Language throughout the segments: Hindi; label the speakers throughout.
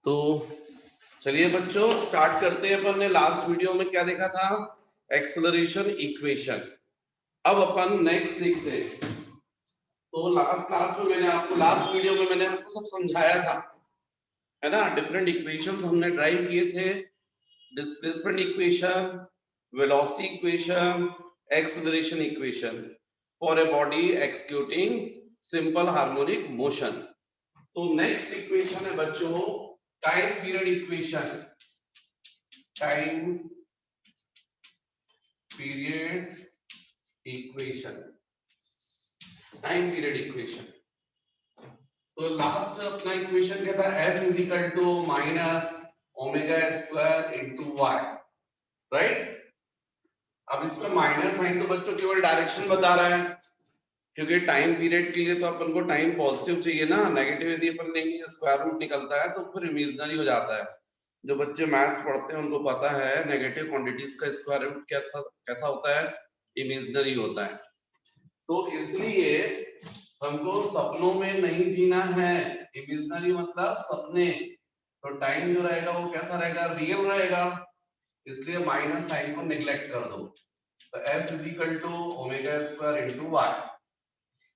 Speaker 1: तो चलिए बच्चों स्टार्ट करते हैं। अपन ने लास्ट वीडियो में क्या देखा था? Acceleration equation. अब अपन नेक्स्ट देखते हैं। तो लास्ट वीडियो में मैंने आपको सब समझाया था, है ना? डिफरेंट इक्वेशंस हमने ड्राइव किए थे। Displacement equation, velocity equation, acceleration equation for a body executing simple harmonic motion. तो नेक्स्ट इक्वेशन है बच्चों time period equation. Time period equation, time period equation. तो लास्ट अपना इक्वेशन क्या था? F is equal to minus omega square into y, right? अब इसमें माइनस साइन तो बच्चों केवल डायरेक्शन बता रहा है, क्योंकि टाइम पीरियड के लिए तो अपन को टाइम पॉजिटिव चाहिए ना। नेगेटिव यदि अपन लेंगे स्क्वायर रूट निकलता है तो फिर इमेजिनरी हो जाता है। जो बच्चे मैथ्स पढ़ते हैं उनको पता है नेगेटिव क्वांटिटीज का स्क्वायर रूट कैसा कैसा होता है? इमेजिनरी होता है। तो इसलिए हमको सपनों में नहीं जीना है। इमेजिनरी मतलब सपने। तो टाइम जो रहेगा वो कैसा रहेगा? रियल रहेगा। इसलिए माइनस साइन को नेग्लेक्ट कर दो। तो F is equal to omega square into y.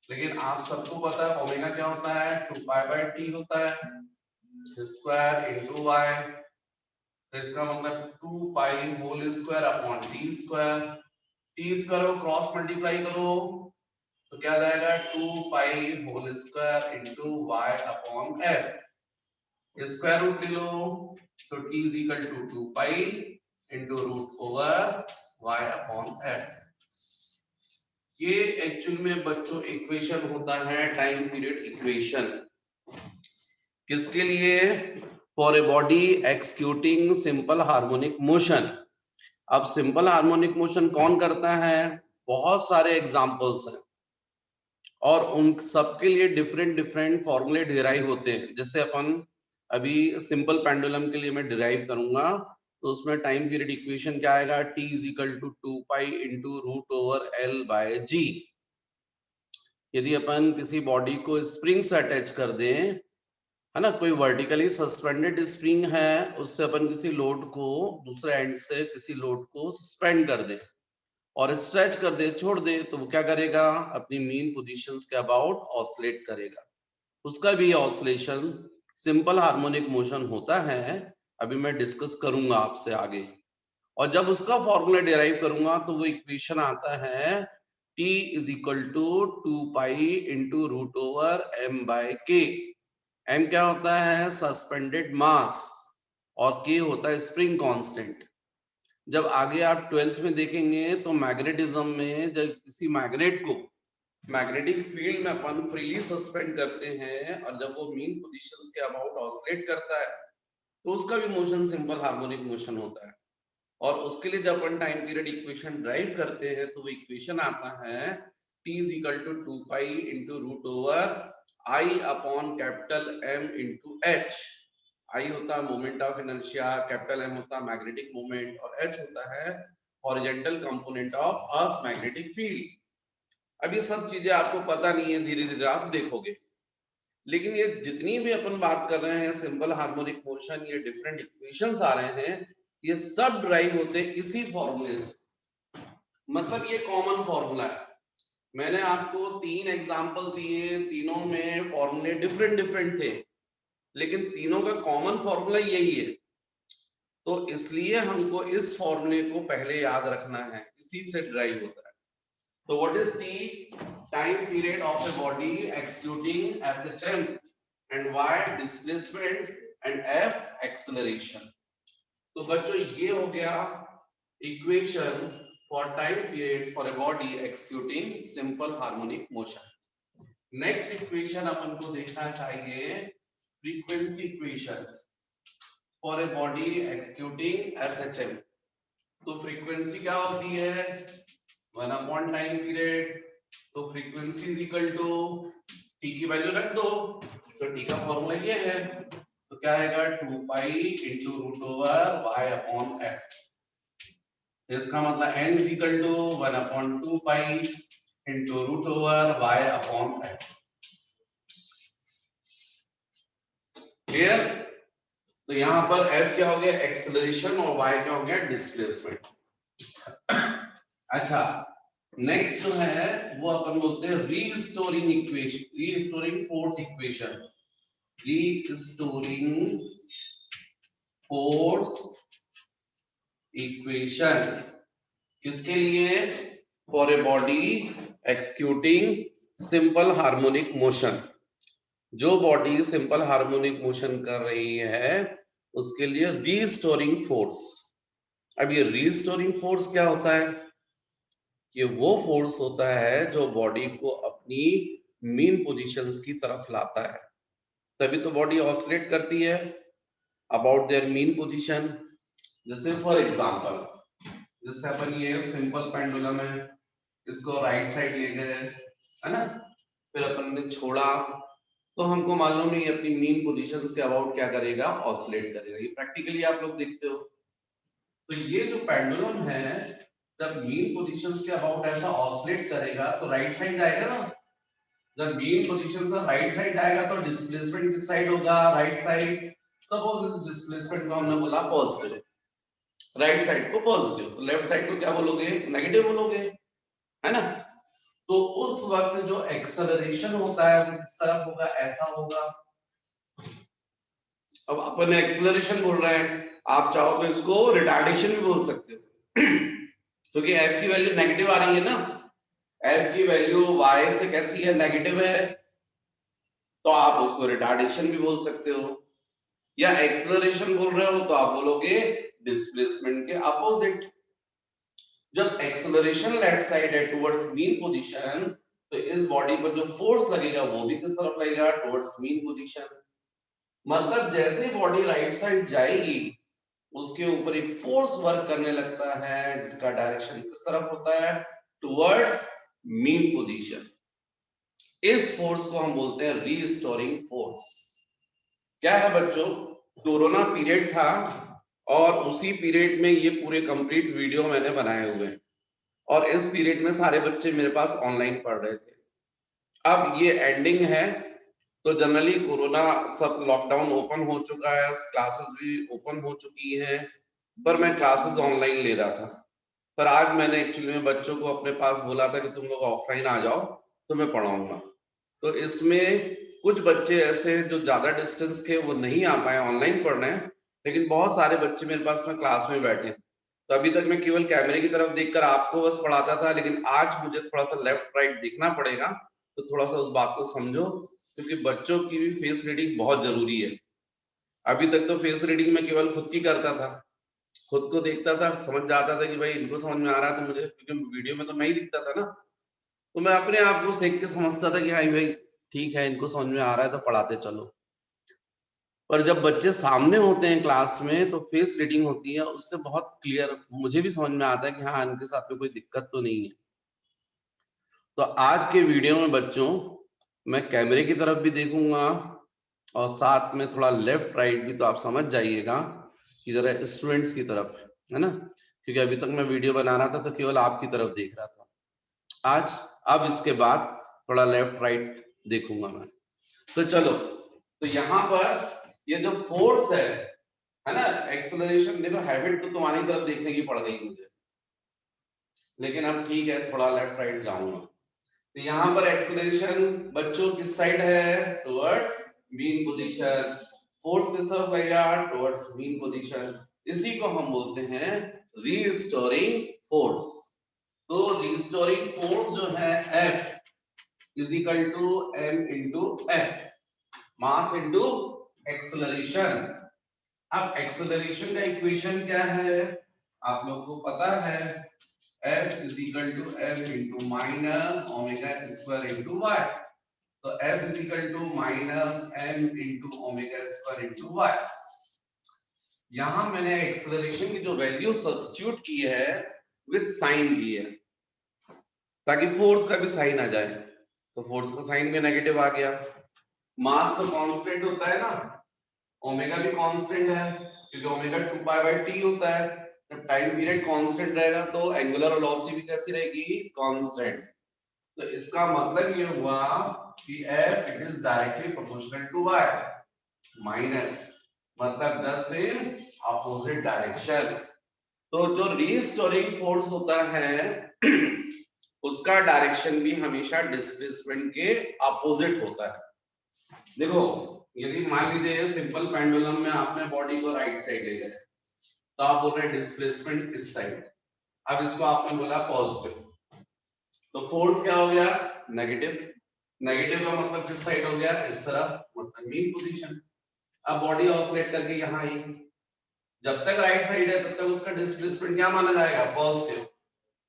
Speaker 1: लेकिन आप सबको पता है ओमेगा क्या होता है? 2π/t होता है स्क्वायर इंटू वाई। तो इसका मतलब 2π whole square upon T square. T square को क्रॉस मल्टीप्लाई करो तो क्या जाएगा? 2π whole square into Y upon F. Square root ले लो तो t is equal to 2π into root over y upon F. ये एक्चुअल में बच्चों इक्वेशन होता है टाइम पीरियड इक्वेशन। किसके लिए? For a body executing simple harmonic motion. अब सिंपल हार्मोनिक मोशन कौन करता है? बहुत सारे एग्जांपल्स हैं और उन सबके लिए डिफरेंट डिफरेंट फॉर्मूले डिराइव होते हैं। जैसे अपन अभी सिंपल पेंडुलम के लिए मैं डिराइव करूंगा तो उसमें टाइम पीरियड इक्वेशन क्या आएगा? t is equal to 2π into root over l by g। यदि अपन किसी बॉडी को स्प्रिंग से अटैच कर दें, है ना, कोई वर्टिकली सस्पेंडेड स्प्रिंग है, उससे अपन किसी लोड को दूसरे एंड से किसी लोड को सस्पेंड कर दें और स्ट्रेच कर दे, छोड़ दे, तो वो क्या करेगा? अपनी मेन पोजीशंस के अबाउट ऑसिलेट करेगा। उसका भी ऑसिलेशन सिंपल हार्मोनिक मोशन होता है। अभी मैं डिस्कस करूंगा आपसे आगे। और जब उसका फॉर्मूला डिराइव करूंगा तो वो इक्वेशन आता है t is equal to 2π into root over m by k। m क्या होता है? सस्पेंडेड मास और k होता है स्प्रिंग कांस्टेंट। जब आगे आप 12th में देखेंगे तो मैग्नेटिज्म में जब किसी मैग्नेट को मैग्नेटिक फील्ड में अपन फ्रीली सस्पेंड करते हैं और जब वो मीन पोजीशंस के अबाउट ऑसिलेट करता है तो उसका भी मोशन सिंपल हार्मोनिक मोशन होता है। और उसके लिए जब अपन टाइम पीरियड इक्वेशन ड्राइव करते हैं तो वो इक्वेशन आता है t is equal to 2π into root over I upon capital M into h। I होता है moment of inertia, capital M होता है मैग्नेटिक मोमेंट और h होता है horizontal component of earth magnetic field. अब ये सब चीजें आपको पता नहीं है, धीरे धीरे आप देखोगे। लेकिन ये जितनी भी अपन बात कर रहे हैं सिंपल हार्मोनिक मोशन, ये डिफरेंट इक्वेशंस आ रहे हैं, ये सब ड्राइव होते हैं इसी फॉर्मूले से। मतलब ये कॉमन फॉर्मूला है। मैंने आपको 3 एग्जांपल दिए, तीनों में फॉर्मूले डिफरेंट डिफरेंट थे, लेकिन तीनों का कॉमन फॉर्मूला यही है। तो इसलिए हमको इस फॉर्मूले को पहले याद रखना है, इसी से ड्राइव होता है। तो what is the time period of A body executing SHM and y displacement and f acceleration। तो बच्चों ये हो गया equation for time period for a body executing simple harmonic motion. Next equation अपन को देखना चाहिए frequency equation for a body executing SHM। तो फ्रीक्वेंसी क्या होती है? 1 अपॉन टाइम पीरियड। तो frequency is equal to t की वैल्यू रख दो, तो t का फॉर्मूला ये है, तो क्या आएगा? 2π into root over y upon f। इसका मतलब n is equal to 1 upon 2π into root over y upon f। Clear? तो यहाँ पर F क्या हो गया एक्सेलरेशन और Y क्या हो गया डिस्प्लेसमेंट। अच्छा नेक्स्ट जो है वो अपन बोलते हैं restoring equation, restoring force equation, restoring force equation किसके लिए? For a body executing simple harmonic motion, जो बॉडी सिंपल हार्मोनिक मोशन कर रही है उसके लिए रीस्टोरिंग फोर्स। अब ये रीस्टोरिंग फोर्स क्या होता है? ये वो फोर्स होता है जो बॉडी को अपनी मीन पोजीशंस की तरफ लाता है, तभी तो बॉडी ऑसिलेट करती है अबाउट देयर मीन पोजीशन। जैसे फॉर एग्जांपल, जैसे अपन ये सिंपल पेंडुलम है, इसको राइट साइड ले गए है ना, फिर अपन ने छोड़ा तो हमको मालूम है ये अपनी मीन पोजीशंस के अबाउट क्या करेगा, ऑसिलेट करेगा। ये प्रैक्टिकली आप लोग देखते हो। तो ये जो पेंडुलम है जब मीन पोजीशंस के अबाउट ऐसा ऑसिलेट करेगा तो राइट साइड आएगा ना। जब मीन पोजीशन से राइट साइड आएगा तो डिस्प्लेसमेंट किस साइड होगा? Right side. सपोज इस डिस्प्लेसमेंट को हमने बोला पॉजिटिव, राइट साइड को पॉजिटिव, लेफ्ट साइड को क्या बोलोगे? नेगेटिव बोलोगे, है ना। तो उस वक्त जो एक्सेलरेशन होता है वो किस तरफ होगा? ऐसा होगा। अब अपन एक्सेलरेशन बोल रहे हैं, आप चाहो तो इसको रिटार्डेशन भी बोल सकते हो क्योंकि एफ की वैल्यू नेगेटिव आ रही है ना। एफ की वैल्यू y से कैसी है? नेगेटिव है, तो आप उसको रिटार्डेशन भी बोल सकते हो। या एक्सेलरेशन बोल रहे हो तो आप बोलोगे डिस्प्लेसमेंट के अपोजिट। जब एक्सेलरेशन लेफ्ट साइड है टुवर्ड्स मीन पोजीशन, तो इस बॉडी पर जो फोर्स लगेगा वो भी किस तरफ लगेगा? Towards mean position. मतलब जैसे बॉडी राइट साइड जाएगी उसके ऊपर एक फोर्स वर्क करने लगता है जिसका डायरेक्शन किस तरफ होता है? Towards mean position. इस फोर्स को हम बोलते हैं रीस्टोरिंग फोर्स। क्या है बच्चों, कोरोना पीरियड था और उसी पीरियड में ये पूरे कंप्लीट वीडियो मैंने बनाए हुए हैं और इस पीरियड में सारे बच्चे मेरे पास ऑनलाइन पढ़ रहे थे। अब ये एंडिंग है तो जनरली कोरोना सब लॉकडाउन ओपन हो चुका है, क्लासेस भी ओपन हो चुकी हैं, पर मैं क्लासेस ऑनलाइन ले रहा था। पर आज मैंने एक्चुअली में बच्चों को अपने पास बोला था कि तुम लोग ऑफलाइन आ जाओ तो मैं पढ़ाऊंगा। तो इसमें कुछ बच्चे ऐसे जो ज्यादा डिस्टेंस के वो नहीं आ पाए ऑनलाइन पढ़ने, लेकिन बहुत सारे बच्चे मेरे पास में क्लास में बैठे। तो अभी तक मैं केवल कैमरे की तरफ देखकर आपको बस पढ़ाता था, लेकिन आज मुझे थोड़ा सा लेफ्ट राइट देखना पड़ेगा, तो थोड़ा सा उस बात को समझो क्योंकि बच्चों की भी फेस रीडिंग बहुत जरूरी है। अभी तक तो फेस रीडिंग में केवल खुद की करता था, खुद को देखता था, समझ जाता था कि भाई इनको समझ में आ रहा है तो मुझे, क्योंकि वीडियो में तो मैं ही दिखता था ना, तो मैं अपने आप को देख के समझता था कि हाँ भाई ठीक है इनको समझ में आ रहा है तो पढ़ाते चलो। पर जब बच्चे सामने होते हैं क्लास में तो फेस रीडिंग होती है, उससे बहुत क्लियर मुझे भी समझ में आता है कि हाँ इनके साथ में कोई दिक्कत तो नहीं है। तो आज के वीडियो में बच्चों मैं कैमरे की तरफ भी देखूंगा और साथ में थोड़ा लेफ्ट राइट भी, तो आप समझ जाइएगा कि जरा स्टूडेंट्स की तरफ है ना, क्योंकि अभी तक मैं वीडियो बना रहा था तो केवल आपकी तरफ देख रहा था। आज अब इसके बाद थोड़ा लेफ्ट राइट देखूंगा मैं। तो चलो, तो यहाँ पर ये जो फोर्स है ना, एक्सेलरेशन, देखो हैबिट तो तुम्हारी तरफ देखने की पड़ गई मुझे, लेकिन अब ठीक है थोड़ा लेफ्ट राइट जाऊंगा। तो यहाँ पर एक्सेलरेशन बच्चों किस साइड है? Towards mean position. फोर्स किस तरफ लगेगा? Towards mean position. इसी को हम बोलते हैं रीस्टोरिंग फोर्स। तो रीस्टोरिंग फोर्स जो है F is equal to m into F, mass into acceleration. अब एक्सेलरेशन का इक्वेशन क्या है आप लोग को पता है? F is equal to m into minus omega square into y। तो F is equal to minus m into omega square into y। यहां मैंने एक्सेलरेशन की जो वैल्यू सब्स्टिट्यूट की है विद साइन की है ताकि फोर्स का भी साइन आ जाए, तो फोर्स का साइन भी नेगेटिव आ गया। मास तो कांस्टेंट होता है ना, ओमेगा भी कांस्टेंट है क्योंकि ओमेगा 2 पाई बाय t होता है। जब टाइम पीरियड कांस्टेंट रहेगा तो एंगुलर वेलोसिटी भी कैसी रहेगी? कांस्टेंट। तो इसका मतलब ये हुआ कि F it is directly proportional to y minus मतलब जस्ट इन अपोजिट डायरेक्शन। तो जो रीस्टोरिंग फोर्स होता है उसका डायरेक्शन भी हमेशा डिस्प्लेसमेंट के अपोजिट होता है। देखो यदि मान लीजिए सिंपल पेंडुलम में आपने बॉडी को राइट साइड ले गए तो आप बोल रहे हैं डिस्प्लेसमेंट इस साइड, अब इसको आपने बोला पॉजिटिव, तो फोर्स क्या हो गया नेगेटिव। नेगेटिव का मतलब किस साइड हो गया इस तरफ, मतलब मीन पोजीशन। अब बॉडी ऑसिलेट करके यहाँ आई, जब तक राइट साइड है तब तक उसका डिस्प्लेसमेंट क्या माना जाएगा पॉजिटिव,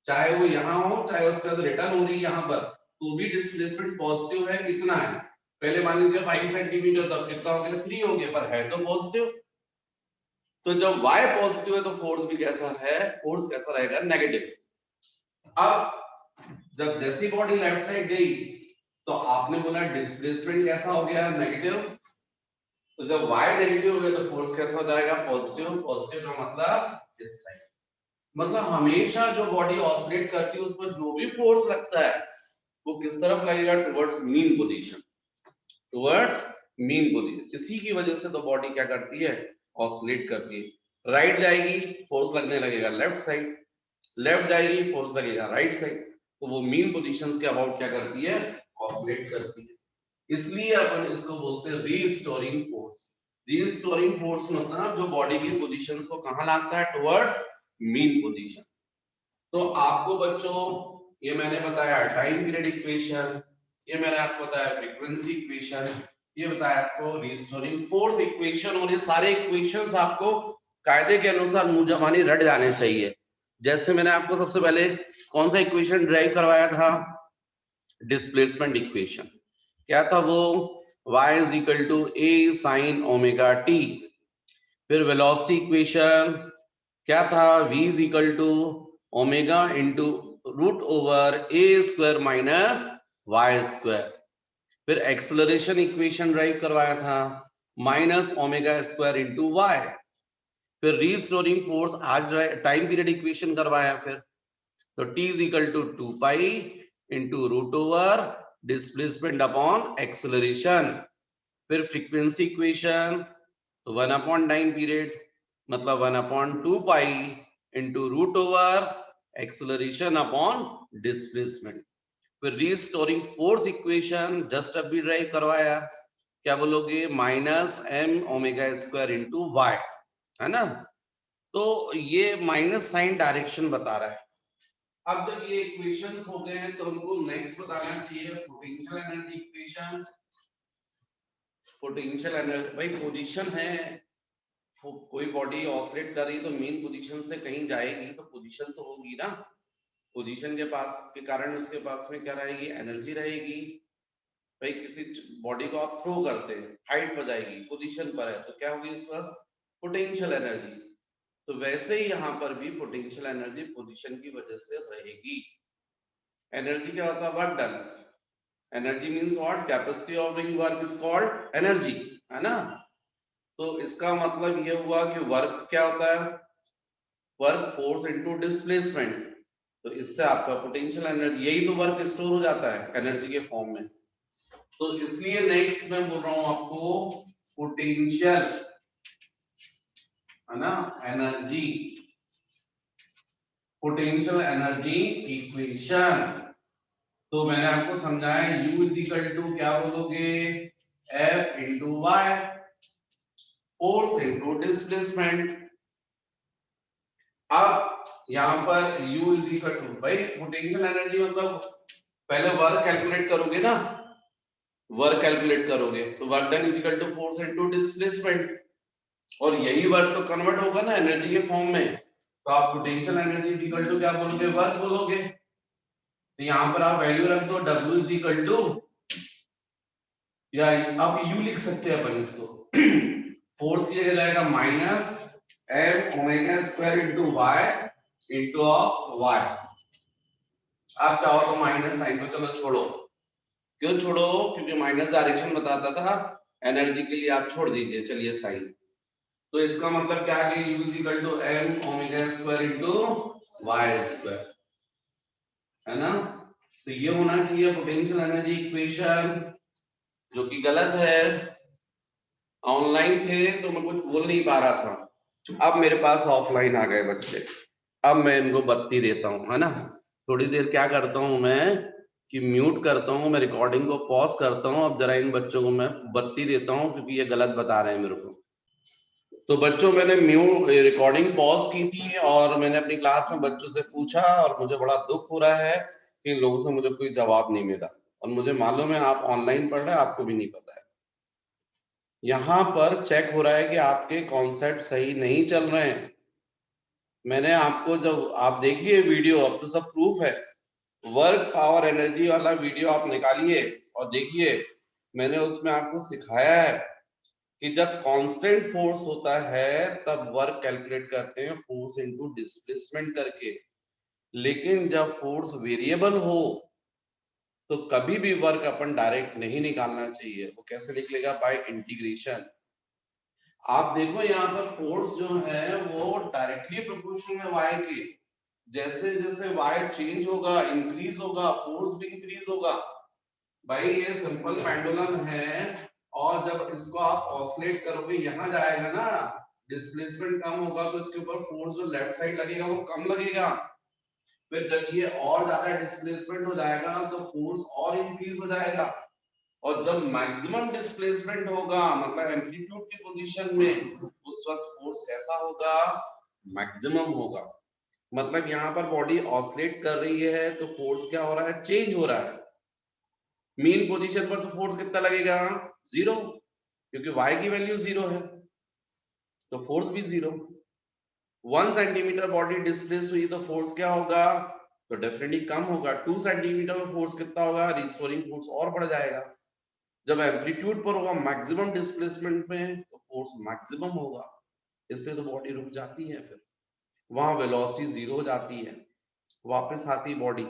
Speaker 1: चाहे वो यहाँ हो चाहे उसके बाद रिटर्न हो रही है यहाँ पर तो भी डिस्प्लेसमेंट पॉजिटिव है। कितना है पहले मान लीजिए 5 सेंटीमीटर, तब कितना हो गया 3 हो गया, पर है तो पॉजिटिव। तो जब y पॉजिटिव है तो फोर्स भी कैसा है, फोर्स कैसा रहेगा नेगेटिव। अब जब जैसी बॉडी लेफ्ट साइड गई तो आपने बोला डिस्प्लेसमेंट कैसा हो गया नेगेटिव, तो जब y नेगेटिव हो गया तो फोर्स कैसा हो जाएगा पॉजिटिव। पॉजिटिव का मतलब इस साइड, मतलब हमेशा जो बॉडी ऑसिलेट करती है उस पर जो भी फोर्स लगता है वो किस तरफ लगेगा towards mean position, towards mean position. इसी की वजह से तो बॉडी क्या करती है ऑसिलेट करती है। राइट जाएगी फोर्स लगने लगेगा लेफ्ट साइड, लेफ्ट जाएगी फोर्स लगेगा राइट साइड, तो वो मीन पोजीशंस के अबाउट क्या करती है ऑसिलेट करती है। इसलिए अपन इसको बोलते हैं रीस्टोरिंग फोर्स। रीस्टोरिंग फोर्स मतलब जो बॉडी की पोजीशंस को कहां लाता है टुवर्ड्स मीन पोजीशन। तो आपको बच्चों ये मैंने बताया टाइम पीरियड इक्वेशन, ये मैंने आपको बताया फ्रीक्वेंसी इक्वेशन, ये बताया आपको रीस्टोरिंग फोर्स इक्वेशन, और ये सारे इक्वेशंस आपको कायदे के अनुसार मुंह जबानी रट जाने चाहिए। जैसे मैंने आपको सबसे पहले कौन सा इक्वेशन ड्राइव करवाया था, डिस्प्लेसमेंट इक्वेशन। क्या था वो, y is equal to a sin omega t। फिर वेलोसिटी इक्वेशन क्या था, v is equal to omega into root over a square minus y square. फिर एक्सेलरेशन इक्वेशन ड्राइव करवाया था minus omega square into y. फिर रीस्टोरिंग फोर्स आज टाइम पीरियड इक्वेशन करवाया। फिर तो t is equal to 2 pi into root over displacement upon acceleration. फिर फ्रीक्वेंसी इक्वेशन तो 1 अपॉन टाइम पीरियड मतलब 1 upon 2 pi into root over acceleration upon displacement. फिर रीस्टोरिंग फोर्स इक्वेशन जस्ट अभी ड्राइव करवाया, क्या बोलोगे minus M omega square into y, है ना। तो ये माइनस साइन डायरेक्शन बता रहा है। अब जब ये इक्वेशंस हो गए हैं तो हमको नेक्स्ट बताना चाहिए potential energy equation. Potential energy भाई पोजीशन है, कोई बॉडी ऑसिलेट कर रही है तो मेन पोजीशन से कहीं जाएगी तो पोजीशन तो होगी ना, पोजीशन के पास के कारण उसके पास में क्या रहेगी एनर्जी रहेगी। भाई किसी बॉडी को आप थ्रो करते हैं हाइट पर जाएगी, पोजीशन पर है तो क्या होगी उसके पास पोटेंशियल एनर्जी। तो वैसे ही यहाँ पर भी पोटेंशियल एनर्जी पोजीशन की वजह से रहेगी। एनर्जी क्या होता है work done, energy means what, capacity of doing work is called energy, है ना। तो इसका मतलब ये हुआ कि वर्क क्या होता है, वर्क फोर्स इनटू डिस्प्लेसमेंट। तो इससे आपका पोटेंशियल एनर्जी, यही तो वर्क स्टोर हो जाता है एनर्जी के फॉर्म में। तो इसलिए नेक्स्ट मैं बोल रहा हूं आपको पोटेंशियल, है ना, एनर्जी, पोटेंशियल एनर्जी इक्वेशन। तो मैंने आपको समझाया U इज इक्वल टू क्या बोलोगे F into y, force into displacement. अब यहाँ पर U इज इक्वल टू, भाई पोटेंशियल एनर्जी मतलब पहले वर्क कैलकुलेट करोगे ना, वर्क कैलकुलेट करोगे तो work done is equal to force into displacement, और यही वर्क तो कन्वर्ट होगा ना एनर्जी के फॉर्म में। तो आप potential energy is equal to क्या बोलोगे वर्क बोलोगे। तो यहाँ पर आप वैल्यू रख दो W इज इक्वल टू, या आप U लिख सकते हैं अपन इसको फोर्स की जगह जाएगा minus m omega square into y into of y. आप चाहो तो माइनस साइन को चलो छोड़ो, क्यों छोड़ो, क्योंकि माइनस डायरेक्शन बताता था एनर्जी के लिए, आप छोड़ दीजिए चलिए साइन। तो इसका मतलब क्या है U is equal to m omega square into y square, है ना। तो ये होना चाहिए पोटेंशियल एनर्जी इक्वेशन, जो कि गलत है। ऑनलाइन थे तो मैं कुछ बोल नहीं पा रहा था, अब मेरे पास ऑफलाइन आ गए बच्चे, अब मैं इनको बत्ती देता हूँ, है ना। थोड़ी देर क्या करता हूँ मैं कि म्यूट करता हूँ, मैं रिकॉर्डिंग को पॉज करता हूँ। अब जरा इन बच्चों को मैं बत्ती देता हूँ क्योंकि ये गलत बता रहे हैं मेरे को। तो बच्चों, मैंने रिकॉर्डिंग पॉज की थी और मैंने अपनी क्लास में बच्चों से पूछा और मुझे बड़ा दुख हो रहा है कि इन लोगों से मुझे कोई जवाब नहीं मिला। और मुझे मालूम है आप ऑनलाइन पढ़ रहे हैं, आपको भी नहीं पता है। यहाँ पर चेक हो रहा है कि आपके कॉन्सेप्ट सही नहीं चल रहे हैं। मैंने आपको, जब आप देखिए वीडियो, अब तो सब प्रूफ है, वर्क पावर एनर्जी वाला वीडियो आप निकालिए और देखिए, मैंने उसमें आपको सिखाया है कि जब कांस्टेंट फोर्स होता है तब वर्क कैलकुलेट करते हैं फोर्स इनटू डिस्प्लेसमेंट करके। लेकिन जब फोर्स वेरिएबल हो तो कभी भी वर्क अपन डायरेक्ट नहीं निकालना चाहिए। वो कैसे निकलेगा? Bye integration. आप देखो यहाँ पर फोर्स जो है वो डायरेक्टली प्रोपोर्शनल है वाई के। जैसे जैसे वाई चेंज होगा, इंक्रीज होगा, फोर्स भी इंक्रीज होगा। भाई ये सिंपल पेंडुलम है, और जब इसको आप ऑसिलेट करोगे यहाँ जाएगा ना, डिस्प्लेसमेंट कम होगा तो इसके ऊपर फोर्स जो लेफ्ट साइड लगेगा वो कम लगेगा। फिर जब ये और ज्यादा डिस्प्लेसमेंट हो जाएगा तो फोर्स और इंक्रीज हो जाएगा। और जब मैक्सिमम डिस्प्लेसमेंट होगा, मतलब एम्पलीट्यूड की पोजीशन में, उस वक्त फोर्स कैसा होगा? मैक्सिमम होगा। मतलब यहाँ पर बॉडी ऑसिलेट कर रही है तो फोर्स क्या हो रहा है? चेंज हो रहा है। मीन पोजीशन पर तो फोर्स कितना लगेगा? 0, क्योंकि y की वैल्यू 0 है तो फोर्स भी 0। 1 सेंटीमीटर बॉडी डिस्प्लेस हुई तो फोर्स क्या होगा? तो डेफिनेटली कम होगा। 2 सेंटीमीटर में फोर्स कितना होगा? रिस्टोरिंग फोर्स और बढ़ जाएगा। जब एम्पलीट्यूड पर होगा मैक्सिमम डिस्प्लेसमेंट में तो फोर्स मैक्सिमम होगा, इसलिए तो बॉडी रुक जाती है। फिर वहां वेलोसिटी 0 हो जाती है, वापस आती बॉडी।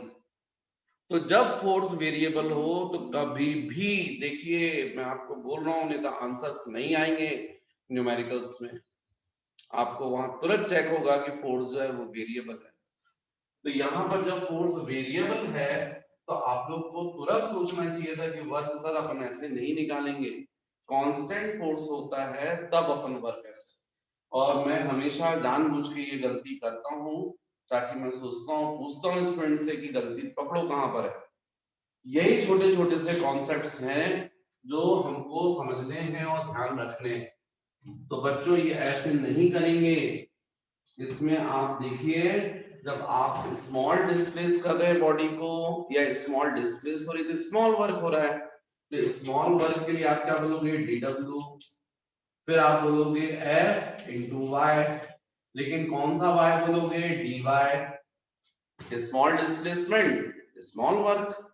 Speaker 1: तो जब फोर्स वेरिएबल हो तो कभी भी, देखिए मैं आपको बोल रहा हूं, नहीं तो आंसर्स नहीं आएंगे न्यूमेरिकल्स में। आपको वहां तुरंत चेक होगा कि फोर्स जो है वो वेरिएबल है। तो यहाँ पर जब फोर्स वेरिएबल है तो आप लोग को तुरंत सोचना चाहिए था कि वर्क सर अपन ऐसे नहीं निकालेंगे, कांस्टेंट फोर्स होता है तब अपन वर्क ऐसे। और मैं हमेशा जानबूझ के ये गलती करता हूँ, ताकि मैं सोचता हूँ, पूछता हूँ स्टूडेंट से कि गलती पकड़ो कहाँ पर है। यही छोटे छोटे से कॉन्सेप्ट्स हैं जो हमको समझने हैं और ध्यान रखने हैं। तो बच्चों ये ऐसे नहीं करेंगे। इसमें आप देखिए, जब आप स्मॉल डिस्प्लेस कर रहे हैं बॉडी को, या स्मॉल डिस्प्लेस हो रही है तो स्मॉल वर्क हो रहा है, तो स्मॉल वर्क के लिए आप क्या बोलोगे? डीडब्ल्यू। फिर आप बोलोगे एफ इंटू वाई, लेकिन कौन सा वाई बोलोगे? D y. Small displacement small work,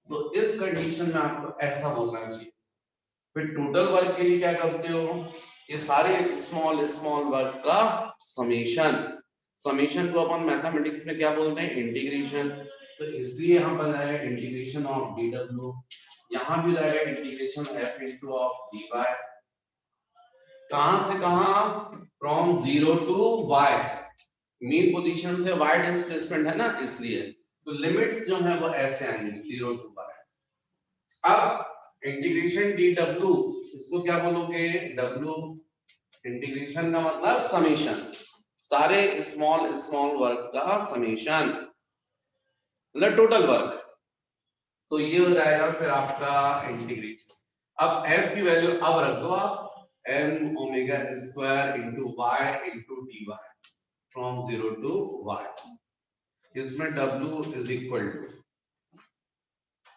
Speaker 1: तो इस कंडीशन में आपको ऐसा बोलना चाहिए। फिर टोटल वर्क के लिए क्या करते हो? ये सारे स्मॉल स्मॉल वर्क्स का समेशन। समेशन को अपन मैथमेटिक्स में क्या बोलते हैं? इंटीग्रेशन। तो इसलिए यहाँ पर आएगा इंटीग्रेशन ऑफ डी डब्ल्यू, यहाँ भी रहेगा integration F into of D y. कहां से कहां? From 0 to y। Mean position से y डिस्प्लेसमेंट है ना, इसलिए। तो लिमिट्स जो है वो ऐसे आएंगी 0 टू y। अब इंटीग्रेशन डी डब्ल्यू, इसको क्या बोलोगे? डब्ल्यू। इंटीग्रेशन का मतलब समेशन, सारे स्मॉल स्मॉल वर्क्स का समेशन, मतलब टोटल वर्क। तो ये हो जाएगा फिर आपका इंटीग्रेशन। अब f की वैल्यू अब रख दो आप, m omega square into y into D y from 0 to y। इसमें w इज इक्वल टू,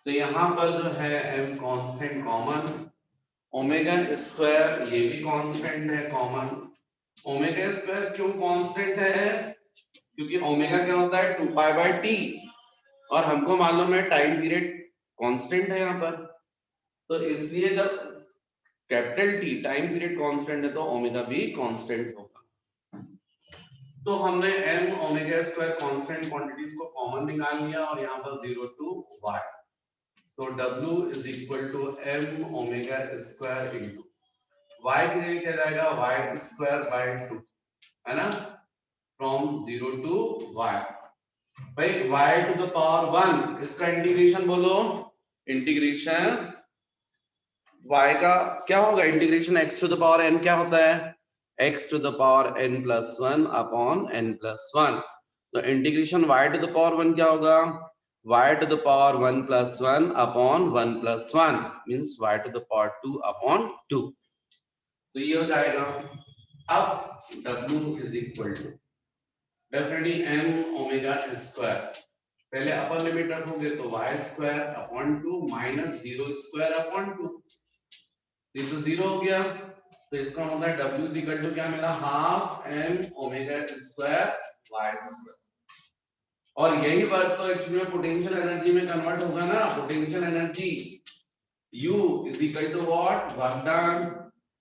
Speaker 1: तो यहां पर जो है m constant common, omega square ये भी कांस्टेंट है कॉमन। ओमेगा स्क्वायर क्यों कांस्टेंट है? क्योंकि ओमेगा क्या होता है? 2 पाई बाय टी, और हमको मालूम है टाइम पीरियड कांस्टेंट है यहाँ पर। तो इसलिए जब capital T time period constant है तो ओमेगा भी कांस्टेंट होगा। तो हमने m omega square constant quantities को कॉमन निकाल लिया और यहाँ पर 0 टू y। तो w is equal to m omega square into y के लिए क्या जाएगा? y स्क्वायर बाय 2, है ना, फ्रॉम 0 टू y। भाई y टू द पावर 1, इसका इंटीग्रेशन बोलो। इंटीग्रेशन y का क्या होगा integration x to the power n क्या होता है x to the power n plus 1 upon n plus 1। तो integration y to the power 1 क्या होगा y to the power 1 plus 1 upon 1 plus 1 means y to the power 2 upon 2। तो ये हो जाएगा। अब w is equal to definitely m omega square, पहले अपर लिमिट रखोगे तो y square upon 2 minus 0 square upon 2, ये तो 0 हो गया। तो इसका मतलब है w is equal to क्या मिला half m omega square y square. और यही वर्क तो एक्चुअली में पोटेंशियल एनर्जी में कन्वर्ट होगा ना, potential energy U is equal to what work done.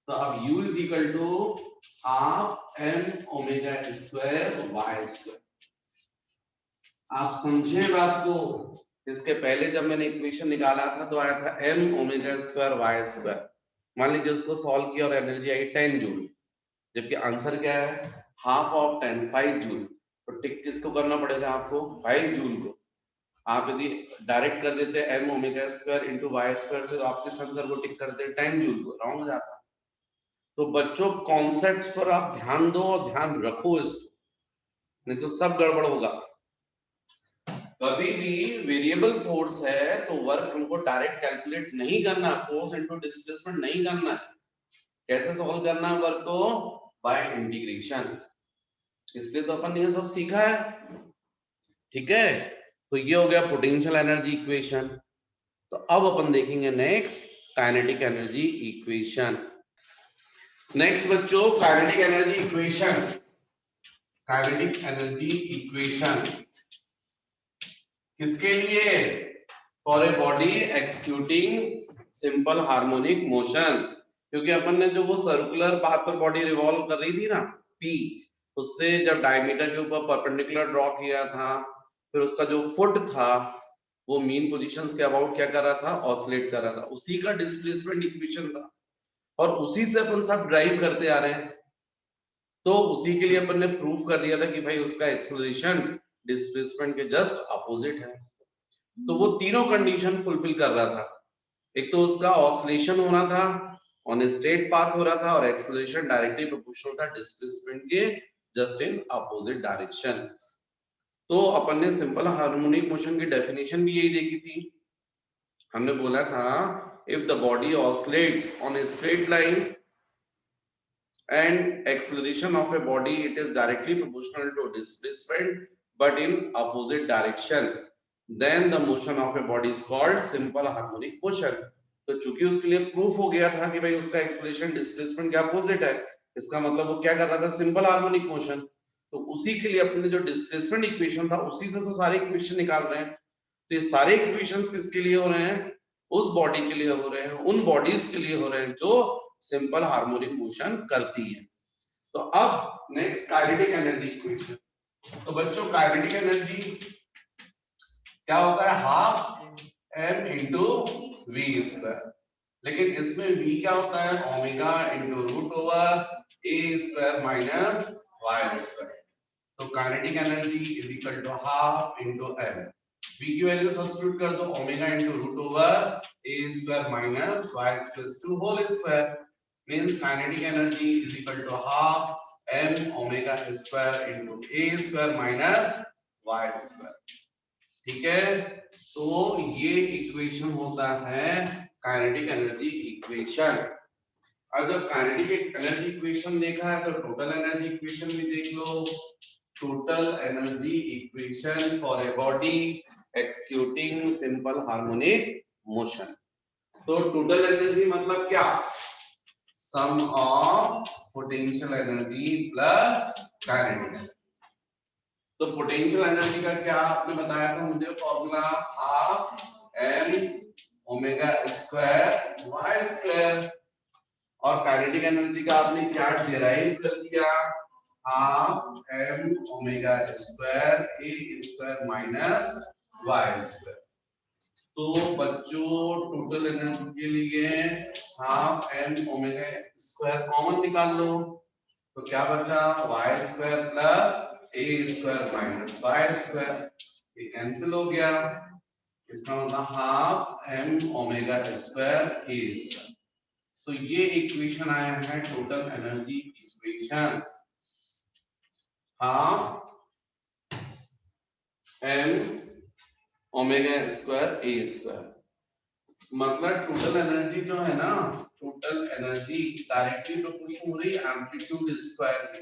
Speaker 1: तो अब U is equal to half m omega square y square. आप समझे बात को, इसके पहले जब मैंने इक्वेशन निकाला था तो आया था m omega square y square, मान लीजिए उसको सॉल्व किया और एनर्जी आई 10 जूल, जबकि आंसर क्या है हाफ ऑफ 10 5 जूल। तो टिक किसको करना पड़ेगा आपको 5 जूल को। आप यदि डायरेक्ट कर देते m omega square into y square से तो आपके आंसर को टिक करते 10 जूल को, रॉन्ग हो जाता। तो बच्चों कॉन्सेप्ट्स पर आप ध्यान दो और ध्यान रखो इसको, नहीं तो सब गड़बड़ होगा। कभी भी वेरिएबल फोर्स है तो वर्क हमको डायरेक्ट कैलकुलेट नहीं करना, फोर्स इनटू डिस्प्लेसमेंट नहीं करना। कैसे सॉल्व करना है वर्क को बाय इंटीग्रेशन, इसलिए तो अपन ने ये सब सीखा है, ठीक है। तो ये हो गया पोटेंशियल एनर्जी इक्वेशन। तो अब अपन देखेंगे next kinetic energy equation. Next बच्चों kinetic energy equation, kinetic energy equation किसके लिए for a body executing simple harmonic motion, क्योंकि अपन ने जो वो सर्कुलर पाथ पर बॉडी रिवॉल्व कर रही थी ना p, उससे जब डायमीटर के ऊपर परपेंडिकुलर ड्रॉ किया था, फिर उसका जो फुट था वो मीन पोजीशंस के अबाउट क्या कर रहा था ऑसिलेट कर रहा था, उसी का डिस्प्लेसमेंट इक्वेशन था और उसी से अपन सब ड्राइव करते आ रहे हैं। तो उसी के लिए अपन ने प्रूफ कर दिया था कि भाई उसका एक्सेलरेशन डिस्प्लेसमेंट के जस्ट अपोजिट है। तो वो तीनों कंडीशन फुलफिल कर रहा था, एक तो उसका ऑसिलेशन होना था, ऑन ए स्ट्रेट पाथ हो रहा था, और एक्सेलरेशन डायरेक्टली प्रोपोर्शनल था डिस्प्लेसमेंट के जस्ट इन अपोजिट डायरेक्शन। तो अपन ने सिंपल हार्मोनिक मोशन की डेफिनेशन भी यही देखी थी, हमने बोला था if the body oscillates on a straight line and acceleration of a body it is directly proportional to displacement but in opposite direction, then the motion of a body is called simple harmonic motion। तो चूंकि उसके लिए प्रूफ हो गया था कि भाई उसका एक्सेलरेशन डिस्प्लेसमेंट के अपोजिट है, इसका मतलब वो क्या कर रहा था सिंपल हार्मोनिक मोशन। तो उसी के लिए अपने जो डिस्प्लेसमेंट इक्वेशन था उसी से तो सारे इक्वेशन निकाल रहे हैं। तो ये सारे इक्वेशंस किसके लिए हो रहे हैं, उस बॉडी के लिए हो रहे हैं, उन बॉडीज के लिए हो रहे हैं जो सिंपल हार्मोनिक मोशन करती है। तो अब नेक्स्ट काइनेटिक एनर्जी इक्वेशन। तो बच्चों काइनेटिक एनर्जी क्या होता है half m into v square, लेकिन इसमें v क्या होता है omega into root over a square minus y square. तो kinetic energy is equal to half into m, v की वैल्यू सब्स्टिट्यूट कर दो omega into root over a square minus y square to whole square, means kinetic energy is equal to half m omega square into a square minus y square, ठीक है। तो ये इक्वेशन होता है काइनेटिक एनर्जी इक्वेशन। अगर काइनेटिक एनर्जी इक्वेशन देखा है तो टोटल एनर्जी इक्वेशन भी देख लो, total energy equation for a body executing simple harmonic motion. तो टोटल एनर्जी मतलब क्या, sum of potential energy plus kinetic energy. तो पोटेंशियल एनर्जी का क्या आपने बताया था मुझे formula half m omega square y square, और काइनेटिक एनर्जी का आपने क्या डिराइव कर दिया half m omega square a square minus y square. तो बच्चों टोटल एनर्जी के लिए half m omega square common निकाल लो, तो क्या बचा y square plus a square minus y square, ये कैंसिल हो गया, इसका मतलब half m omega square a square. तो ये इक्वेशन आया है total energy equation, half m omega square A square. मतलब टोटल एनर्जी जो है ना, टोटल एनर्जी डायरेक्टली प्रोपोर्शनल हो रही है एम्पलीट्यूड स्क्वायर के।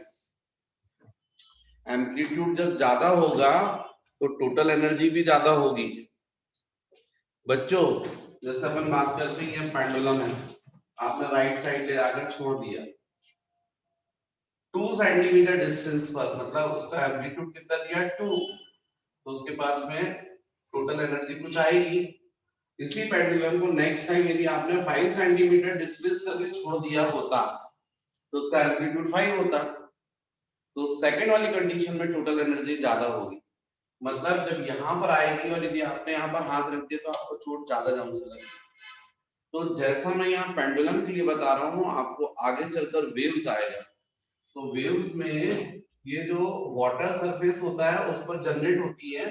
Speaker 1: एम्पलीट्यूड जब ज्यादा होगा तो टोटल एनर्जी भी ज्यादा होगी। बच्चों जैसे अपन बात करते हैं, ये पेंडुलम है, आपने राइट साइड ले जाकर छोड़ दिया 2 सेंटीमीटर डिस्टेंस पर, मतलब उसका एम्पलीट्यूड कितना दिया 2, तो उसके पास में टोटल एनर्जी कुछ आएगी। इसी पेंडुलम को नेक्स्ट टाइम यदि आपने 5 सेंटीमीटर डिस्टेंस करके छोड़ दिया होता तो उसका एम्पलीट्यूड 5 होता। तो सेकंड वाली कंडीशन में टोटल एनर्जी ज्यादा होगी, मतलब जब यहाँ पर आएगी और यदि आपने यहाँ पर हाथ रख दिया तो आपको चोट ज्यादा जम सकती। तो जैसा मैं यहाँ पेंडुलम के लिए बता रहा हूँ, आपको आगे चलकर वेव्स आएगा। तो वेव्स में ये जो वाटर सरफेस होता है उस पर जनरेट होती है।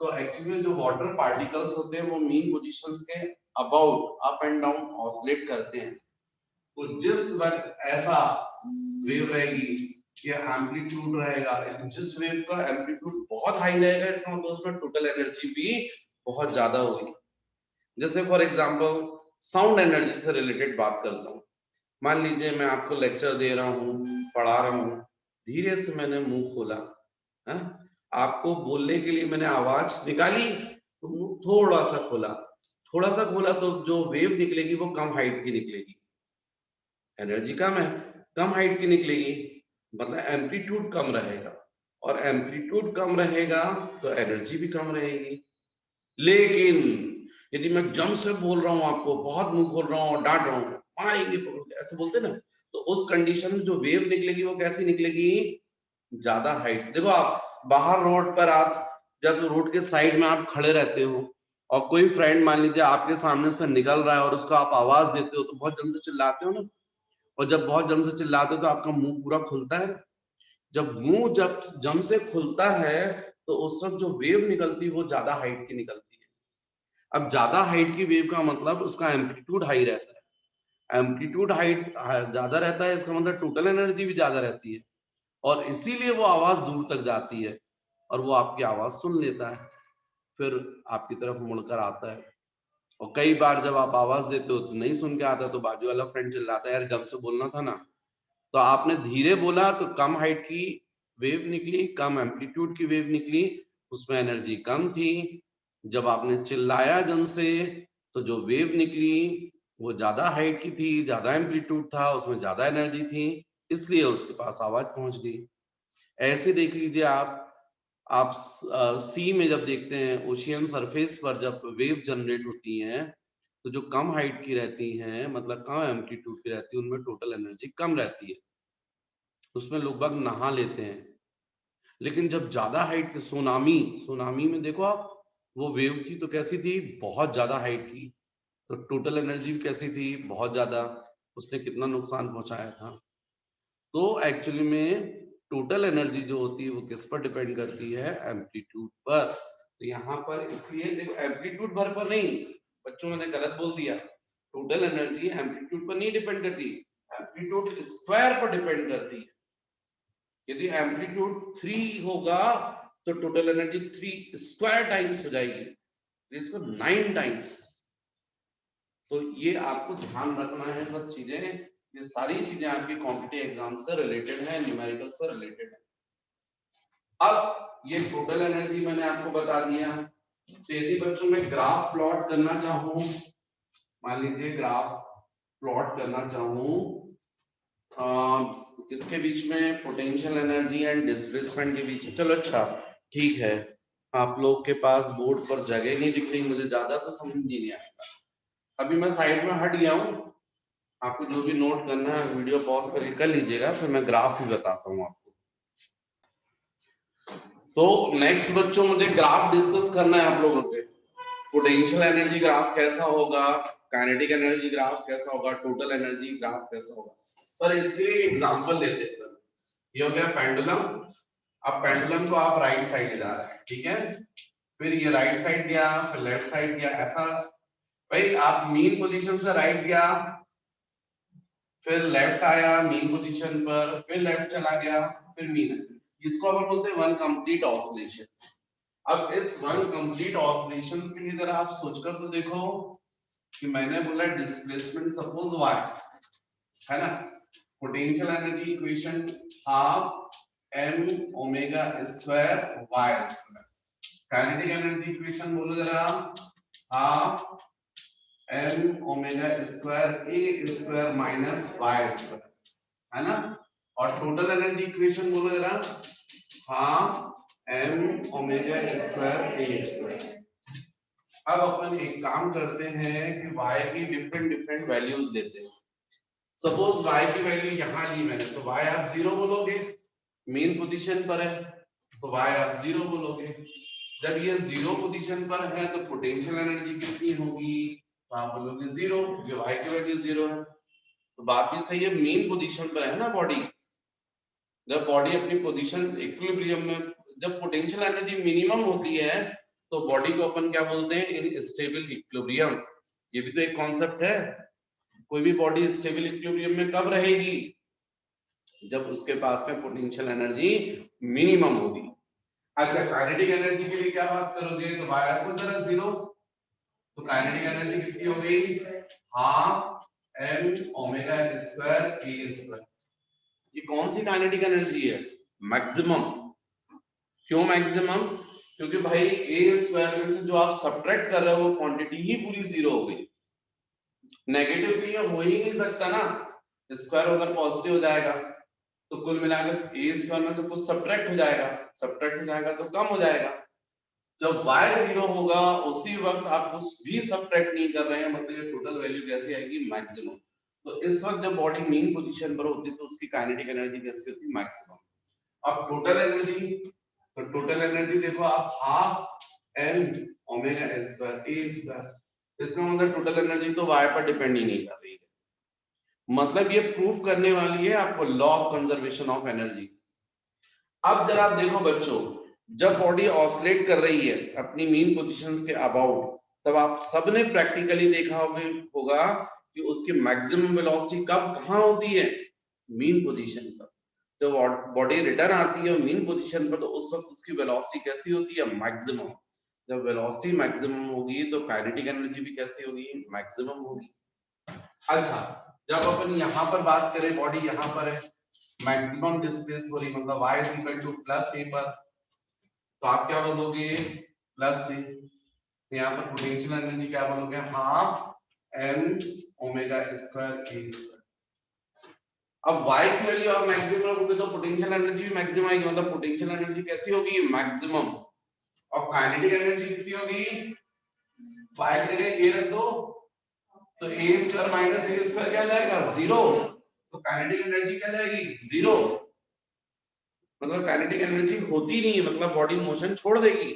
Speaker 1: तो एक्चुअली जो वाटर पार्टिकल्स होते हैं वो मीन पोजीशंस के about up and down oscillate करते हैं। तो जिस वक्त ऐसा वेव रहेगी, ये एम्पलीट्यूड रहेगा, जिस वेव का एम्पलीट्यूड बहुत हाई रहेगा इसका मतलब उसमें टोटल एनर्जी भी बहुत ज्यादा होगी। जैसे फॉर एग्जांपल साउंड एनर्जी से रिलेटेड बात करता हूँ। मान लीजिए मैं आपको लेक्चर दे रहा हूँ, पढ़ा रहा हूँ, धीरे से मैंने मुंह खोला, है आपको बोलने के लिए मैंने आवाज निकाली तो मुंह थोड़ा सा खोला तो जो वेव निकलेगी वो कम हाइट की निकलेगी, एनर्जी कम है, कम हाइट की निकलेगी, मतलब एम्पलीट्यूड कम रहेगा, और एम्पलीट्यूड कम रहेगा तो एनर्जी भी कम रहेगी। लेकिन यदि मैं जम से बोल रहा हूं, आपको बहुत मुंह खोल रहा हूं और डांट रहा हूं, मारेंगे ऐसे बोलते ना, तो उस कंडीशन में जो वेव निकलेगी वो कैसी निकलेगी, ज्यादा हाइट। देखो आप बाहर रोड पर, आप जब रोड के साइड में आप खड़े रहते हो और कोई फ्रेंड मान लीजिए आपके सामने से निकल रहा है और उसको आप आवाज देते हो तो बहुत जम से चिल्लाते हो ना, और जब बहुत जम से चिल्लाते हो तो आपका मुंह पूरा खुलता है। जब मुंह जब जम से खुलता है तो उस वक्त जो वेव निकलती है वो ज्यादा हाइट की निकलती है। अब ज्यादा हाइट की वेव का मतलब उसका एम्पलीट्यूड हाई रहता है, एम्पलीट्यूड हाइट ज्यादा रहता है, इसका मतलब टोटल एनर्जी भी ज्यादा रहती है, और इसीलिए वो आवाज दूर तक जाती है और वो आपकी आवाज सुन लेता है, फिर आपकी तरफ मुड़कर आता है। और कई बार जब आप आवाज देते हो तो नहीं सुन के आता, तो बाजू वाला फ्रेंड चिल्लाता है, यार जब से बोलना था ना। तो आपने धीरे बोला तो कम हाइट की वेव निकली, कम एम्पलीट्यूड की वेव निकली, उसमें एनर्जी कम थी। जब आपने चिल्लाया जन से तो जो वेव निकली वो ज्यादा हाइट की थी, ज्यादा एम्पलीट्यूड था, उसमें ज्यादा एनर्जी थी, इसलिए उसके पास आवाज पहुंच गई। ऐसे देख लीजिए आप सी में जब देखते हैं, ओशियन सरफेस पर जब वेव जनरेट होती हैं तो जो कम हाइट की रहती हैं, मतलब कम एम्पलीट्यूड की रहती है, उनमें टोटल एनर्जी कम रहती है, उसमें लोग बाग नहा लेते हैं। लेकिन जब ज्यादा हाइट की सुनामी में देखो आप, वो वेव थी तो कैसी थी, बहुत ज्यादा हाइट की, तो टोटल एनर्जी भी कैसी थी, बहुत ज्यादा, उसने कितना नुकसान पहुंचाया था। तो एक्चुअली में टोटल एनर्जी जो होती है वो किस पर डिपेंड करती है, एम्पलीट्यूड पर। तो यहाँ पर इसलिए देखो एम्पलीट्यूड भर पर नहीं, बच्चों मैंने गलत बोल दिया, टोटल एनर्जी एम्पलीट्यूड पर नहीं डिपेंड करती, एम्पलीट्यूड स्क्वायर पर डिपेंड करती है। यदि एम्पलीट्यूड 3 होगा तो टोटल एनर्जी 3 स्क्वायर टाइम्स हो जाएगी, इसको 9 टाइम्स। तो ये आपको ध्यान रखना है सब चीजें, ये सारी चीजें आपके कॉम्पिटिटिव एग्जाम से रिलेटेड है, न्यूमेरिकल से रिलेटेड है। अब ये टोटल एनर्जी मैंने आपको बता दिया। तो यदि बच्चों में ग्राफ प्लॉट करना चाहूं, मान लीजिए ग्राफ प्लॉट करना चाहूं किसके बीच में, पोटेंशियल एनर्जी एंड डिस्प्लेसमेंट के बीच में, चलो अच्छा ठीक है, आप लोग के पास बोर्ड पर जगह नहीं दिख रही मुझे ज्यादा, तो समझ नहीं आएगा। अभी मैं साइड में हट गया हूँ, आपको जो भी नोट करना है वीडियो पॉज करके कर लीजिएगा, फिर मैं ग्राफ ही बताता हूँ आपको। तो नेक्स्ट बच्चों मुझे ग्राफ डिस्कस करना है आप लोगों से, पोटेंशियल एनर्जी ग्राफ कैसा होगा, काइनेटिक एनर्जी ग्राफ कैसा होगा, टोटल एनर्जी ग्राफ कैसा होगा। पर इसके लिए एग्जांपल लेते हैं। ये हो गया पेंडुलम। अब पेंडुलम को आप राइट साइड ले जा रहे हैं, ठीक है, फिर ये राइट साइड गया, फिर लेफ्ट साइड गया, ऐसा। भाई आप मीन पोजीशन से राइट गया फिर लेफ्ट आया मीन पोजीशन पर, फिर लेफ्ट चला गया, फिर मीन। इसको अपन बोलते हैं वन कंप्लीट ऑसिलेशन। अब इस वन कंप्लीट ऑसिलेशन के लिए जरा आप सोचकर तो देखो कि मैंने बोला डिस्प्लेसमेंट सपोज y है ना, potential energy equation half m omega square y square, kinetic energy equation बोलो जरा, half m omega square a square minus y square, है ना। और टोटल एनर्जी इक्वेशन बोलो जरा, half m omega square a square. अब अपन एक काम करते हैं कि y की डिफरेंट डिफरेंट वैल्यूज लेते हैं। सपोज y की वैल्यू यहां ली मैंने, तो y आप 0 बोलोगे, मेन पोजीशन पर है तो y आप 0 बोलोगे। जब ये 0 पोजीशन पर है तो पोटेंशियल एनर्जी कितनी होगी, तो आप बोलोगे 0, जो y की वैल्यू 0 है। तो बात भी सही है, मेन पोजीशन पर है ना बॉडी। जब बॉडी अपनी पोजीशन इक्विलिब्रियम में, जब पोटेंशियल एनर्जी मिनिमम होती है तो बॉडी को अपन क्या बोलते हैं, इन स्टेबल इक्विलिब्रियम। ये भी तो एक कॉन्सेप्ट है। कोई भी बॉडी स्टेबल इक्विलिब्रियम में कब रहेगी, जब उसके पास में पोटेंशियल एनर्जी मिनिमम होगी। अच्छा, काइनेटिक एनर्जी के लिए क्या बात करोगे, तो वायर को जरा 0, तो काइनेटिक एनर्जी कितनी हो गई, half m omega square a square. ये कौन सी काइनेटिक एनर्जी है, मैक्सिमम। क्यों मैक्सिमम, क्योंकि भाई a स्क्वायर में से जो आप सब्ट्रैक्ट कर रहे हो वो क्वांटिटी ही पूरी 0 हो गई। नेगेटिव तो ये हो ही नहीं सकता ना, स्क्वायर होकर पॉजिटिव हो जाएगा, तो कुल मिलाकर ए स्क्वायर में से कुछ सब्ट्रैक्ट हो जाएगा, सब्ट्रैक्ट हो जाएगा तो कम हो जाएगा। जब y 0 होगा उसी वक्त आप कुछ भी सब्ट्रैक्ट नहीं कर रहे हैं, मतलब ये टोटल वैल्यू कैसी आएगी, मैक्सिमम। तो इस वक्त जब बॉडी मेन पोजीशन पर होती है तो उसकी काइनेटिक एनर्जी कैसी होती है, मैक्सिमम। अब टोटल एनर्जी, तो टोटल एनर्जी देखो आप, half m omega square a square. इसका मतलब टोटल एनर्जी तो y पर डिपेंड ही नहीं कर रही है। मतलब ये प्रूफ करने वाली है आपको law of conservation of energy. अब जरा आप देखो बच्चों, जब बॉडी ऑसिलेट कर रही है अपनी मीन पोजीशंस के अबाउट, तब आप सबने प्रैक्टिकली देखा होगा कि उसकी मैक्सिमम वेलोसिटी कब कहां होती है, मीन पोजीशन पर। जब बॉडी रिटर्न आती है मीन पोजीशन पर तो उस वक्त उसकी वेलोसिटी कैसी होती है, मैक्सिमम। जब वेलोसिटी मैक्सिमम होगी तो काइनेटिक एनर्जी भी कैसी होगी, मैक्सिमम होगी। अच्छा, जब अपन यहाँ पर बात करें, बॉडी यहाँ पर है, मैक्सिमम डिस्प्लेस हो रही, मतलब y is equal two plus a पर, तो आप क्या बोलोगे, प्लस a। तो यहाँ पर पोटेंशियल एनर्जी क्या बोलोगे, half m omega square a square. अब y की वैल्यू आप मैक्सिमम रखोगे तो पोटेंशियल एनर्जी भी मैक्सिमम आएगी, मतलब पोटेंशियल एनर्जी कैसी होगी, मैक्सिमम। और काइनेटिक एनर्जी कितनी होगी, y की जगह a रख दो तो a square minus a square क्या जाएगा, 0। तो काइनेटिक एनर्जी क्या जाएगी, 0। मतलब काइनेटिक एनर्जी होती नहीं है, मतलब बॉडी मोशन छोड़ देगी।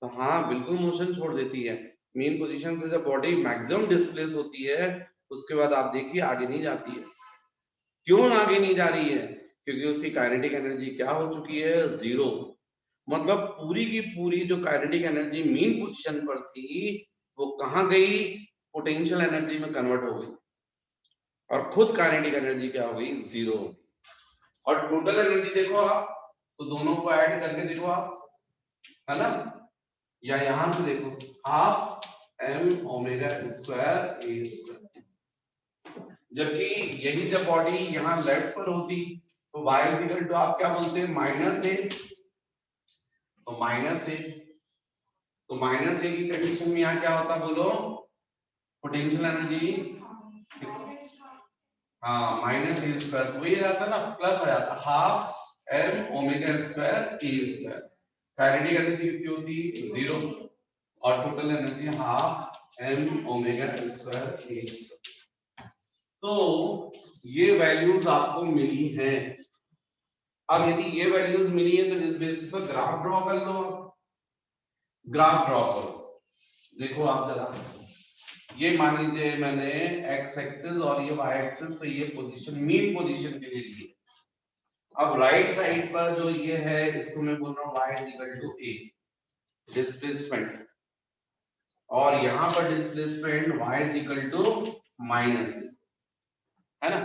Speaker 1: तो हाँ बिल्कुल मोशन छोड़ देती है। मेन पोजीशन से जब बॉडी मैक्सिमम डिस्प्लेस होती है उसके बाद आप देखिए आगे नहीं जाती है। क्यों आगे नहीं जा रही है, क्योंकि उसकी काइनेटिक एनर्जी क्या हो चुकी है, 0। मतलब पूरी की पूरी जो काइनेटिक एनर्जी मेन पोजीशन पर थी वो कहां गई, पोटेंशियल एनर्जी में कन्वर्ट हो गई, और खुद काइनेटिक एनर्जी क्या हो गई, 0 हो गई। और टोटल एनर्जी देखो आप, तो दोनों को ऐड करके देखो आप, है ना, या यहां से देखो, half m omega square a square. जबकि यही जब बॉडी यहाँ लेफ्ट पर होती तो y इज इक्वल टू आप क्या बोलते हैं, माइनस a। तो माइनस a, तो माइनस a की कंडीशन में यहाँ क्या होता बोलो, पोटेंशियल एनर्जी, हाँ माइनस a स्क्वायर, वही आ जाता ना, प्लस आ जाता, half m omega square a square. Kinetic energy कितनी होती, 0। और total energy half m omega square a square. तो ये वैल्यूज आपको मिली हैं। अब यदि ये वैल्यूज मिली है तो इस बेसिस पर ग्राफ ड्रॉ कर लो। ग्राफ ड्रॉ करो, देखो आप जरा, ये मान लीजिए मैंने x एक्सिस और ये y एक्सिस, तो ये पोजीशन मीन पोजीशन के लिए ली। अब राइट साइड पर जो ये है इसको मैं बोल रहा हूँ y is equal to a, displacement. और यहां पर displacement y is equal to minus, है ना।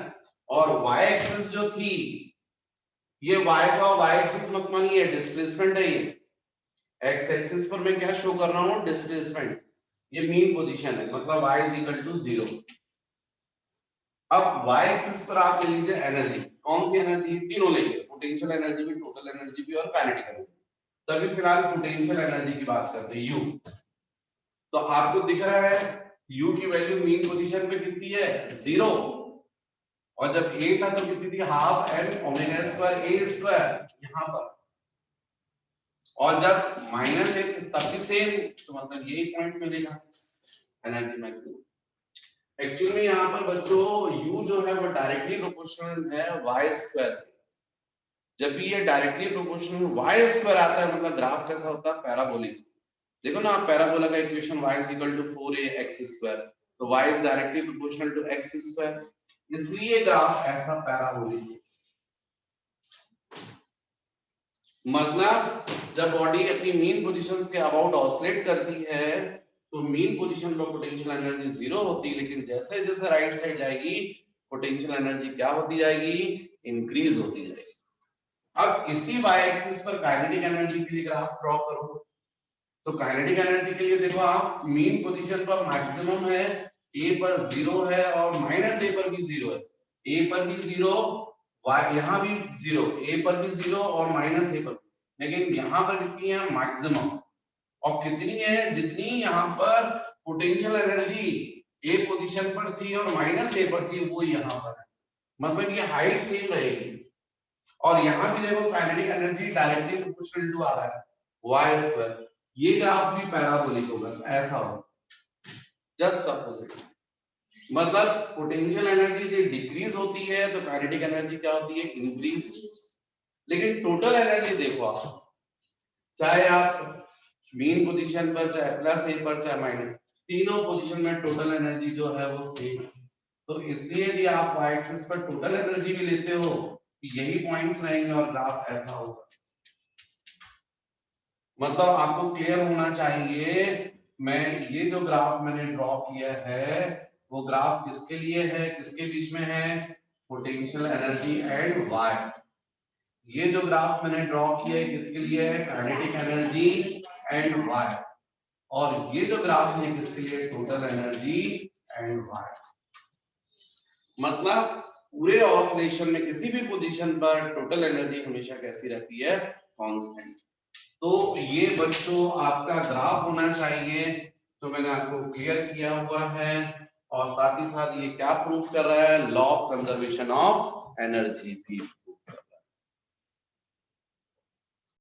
Speaker 1: और y एक्सिस जो थी, ये y का y एक्सिस मत मानिए, डिस्प्लेसमेंट है ये। x एक्सिस पर मैं क्या शो कर रहा हूं, डिस्प्लेसमेंट। ये मीन पोजीशन है, मतलब y इज इक्वल टू 0। अब y एक्सिस पर आप ले लीजिए एनर्जी। कौन सी एनर्जी? तीनों लेंगे, पोटेंशियल एनर्जी भी, टोटल एनर्जी भी और काइनेटिक एनर्जी। तभी फिलहाल पोटेंशियल एनर्जी की बात करते हैं, U। तो आपको दिख रहा है U की वैल्यू मीन पोजीशन पे कितनी है, 0। और जब a था तो कितनी थी, half m omega square a square यहां पर। और जब माइनस एक तब भी सेम, तो मतलब यही पॉइंट मिलेगा एनर्जी मैक्सिमम। एक्चुअली में यहाँ पर बच्चों u जो है वो डायरेक्टली प्रोपोर्शनल है y स्क्वायर। जब भी ये डायरेक्टली प्रोपोर्शनल y स्क्वायर आता है, मतलब ग्राफ कैसा होता है, पैराबोलिक। देखो ना आप पैराबोला का equation y is equal to 4ax square, तो y is directly proportional to x square, इसलिए ग्राफ ऐसा पैराबोलिक है। मतलब जब बॉडी अपनी मीन पोजीशंस के अबाउट ऑसिलेट करती है तो मीन पोजीशन पर पोटेंशियल एनर्जी 0 होती है, लेकिन जैसे जैसे राइट साइड जाएगी पोटेंशियल एनर्जी क्या होती जाएगी, इंक्रीज होती जाएगी। अब इसी y एक्सिस पर काइनेटिक एनर्जी के लिए ग्राफ ड्रॉ करो। तो काइनेटिक एनर्जी के लिए देखो आप, मीन पोजीशन पर मैक्सिमम है, a पर 0 है और माइनस a पर भी 0 है। a पर भी 0, y यहां भी 0, a पर भी 0 और माइनस a पर, लेकिन यहां पर कितनी है, मैक्सिमम। और कितनी है, जितनी यहां पर पोटेंशियल एनर्जी a पोजीशन पर थी और माइनस a पर थी, वो यहां पर है। मतलब ये हाइट सेम रहेगी। और यहां भी देखो kinetic energy directly proportional to आ रहा है y स्क्वायर। ये ग्राफ भी पैराबोलिक होगा, ऐसा होगा, जस्ट अपोजिट। मतलब पोटेंशियल एनर्जी जो डिक्रीज होती है तो काइनेटिक एनर्जी क्या होती है, इंक्रीज। लेकिन टोटल एनर्जी देखो आप, चाहे आप मीन पोजीशन पर, चाहे प्लस ए पर, चाहे माइनस, तीनों पोजीशन में टोटल एनर्जी जो है वो सेम है। तो इसलिए यदि आप y एक्सिस पर टोटल एनर्जी भी लेते हो तो यही पॉइंट्स रहेंगे और ग्राफ ऐसा होगा। मतलब आपको क्लियर होना चाहिए, मैं ये जो ग्राफ मैंने ड्रॉ किया है वो ग्राफ किसके लिए है, किसके बीच में है, पोटेंशियल एनर्जी एंड y। ये जो ग्राफ मैंने ड्रॉ किया है किसके लिए है, काइनेटिक एनर्जी एंड y। और ये जो ग्राफ है किसके लिए, टोटल एनर्जी एंड y। मतलब पूरे ऑसिलेशन में किसी भी पोजीशन पर टोटल एनर्जी हमेशा कैसी रहती है, कांस्टेंट। तो ये बच्चों आपका ग्राफ होना चाहिए, तो मैंने आपको क्लियर किया हुआ है। और साथ ही साथ ये क्या प्रूफ कर रहा है, law of conservation of energy भी।